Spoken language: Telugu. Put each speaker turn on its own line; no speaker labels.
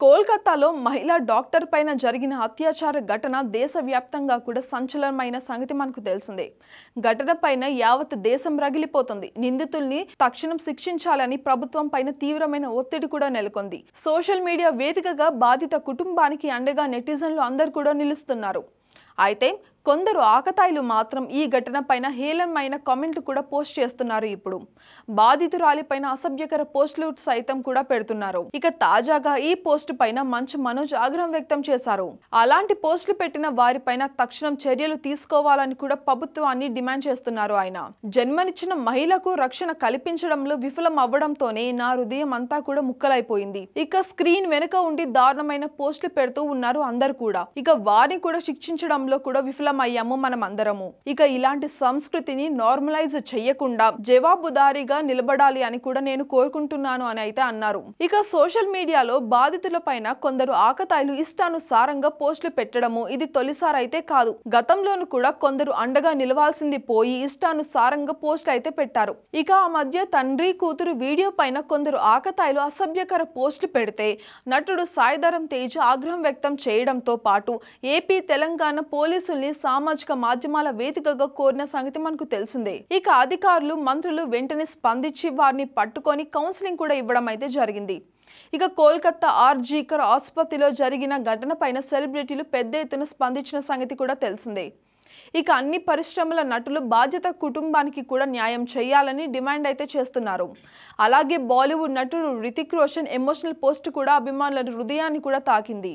కోల్కతాలో మహిళా డాక్టర్ పైన జరిగిన అత్యాచార ఘటన దేశవ్యాప్తంగా కూడా సంచలనమైన సంగతి మనకు తెలిసిందే. ఘటన పైన యావత్ దేశం రగిలిపోతుంది. నిందితుల్ని తక్షణం శిక్షించాలని ప్రభుత్వం పైన తీవ్రమైన ఒత్తిడి కూడా నెలకొంది. సోషల్ మీడియా వేదికగా బాధిత కుటుంబానికి అండగా నెటిజన్లు అందరూ కూడా నిలుస్తున్నారు. అయితే కొందరు ఆకతాయిలు మాత్రం ఈ ఘటన పైన హేళనమైన కామెంట్లు కూడా పోస్ట్ చేస్తున్నారు. ఇప్పుడు బాధితురాలిపైన అసభ్యకర పోస్టులు సైతం కూడా పెడుతున్నారు. ఇక తాజాగా ఈ పోస్ట్ పైన మంచు మనోజ్ ఆగ్రహం వ్యక్తం చేశారు. అలాంటి పోస్టులు పెట్టిన వారిపైన తక్షణం చర్యలు తీసుకోవాలని కూడా ప్రభుత్వాన్ని డిమాండ్ చేస్తున్నారు. ఆయన జన్మనిచ్చిన మహిళకు రక్షణ కల్పించడంలో విఫలం అవ్వడంతోనే నా హృదయం అంతా కూడా ముక్కలైపోయింది. ఇక స్క్రీన్ వెనుక ఉండి దారుణమైన పోస్టులు పెడుతూ ఉన్నారు అందరు కూడా. ఇక వారిని కూడా శిక్షించడంలో కూడా అయ్యాము మనం అందరము. ఇక ఇలాంటి సంస్కృతిని నార్మలైజ్ చేయకుండా జవాబుదారీగా నిలబడాలి అని కూడా నేను కోరుకుంటున్నాను అని అయితే అన్నారు. ఇక సోషల్ మీడియాలో బాధితుల పైన కొందరు ఆకతాయిలు ఇష్టానుసారంగా పోస్టులు పెట్టడము ఇది తొలిసారి అయితే కాదు. గతంలోనూ కూడా కొందరు అండగా నిలవాల్సింది పోయి ఇష్టానుసారంగా పోస్టులు అయితే పెట్టారు. ఇక ఆ మధ్య తండ్రి కూతురు వీడియో పైన కొందరు ఆకతాయిలు అసభ్యకర పోస్టులు పెడితే నటుడు సాయిధరం తేజ్ ఆగ్రహం వ్యక్తం చేయడంతో పాటు ఏపీ తెలంగాణ పోలీసుల్ని సామాజిక మాధ్యమాల వేదికగా కోరిన సంగతి మనకు తెలిసిందే. ఇక అధికారులు మంత్రులు వెంటనే స్పందించి వారిని పట్టుకొని కౌన్సిలింగ్ కూడా ఇవ్వడం అయితే జరిగింది. ఇక కోల్కతా ఆర్జీకర్ ఆసుపత్రిలో జరిగిన ఘటన పైన సెలబ్రిటీలు పెద్ద ఎత్తున స్పందించిన సంగతి కూడా తెలిసిందే. ఇక అన్ని పరిశ్రమల నటులు బాధ్యత కుటుంబానికి కూడా న్యాయం చేయాలని డిమాండ్ అయితే చేస్తున్నారు. అలాగే బాలీవుడ్ నటుడు రితిక్ రోషన్ ఎమోషనల్ పోస్ట్ కూడా అభిమానుల హృదయాన్ని కూడా తాకింది.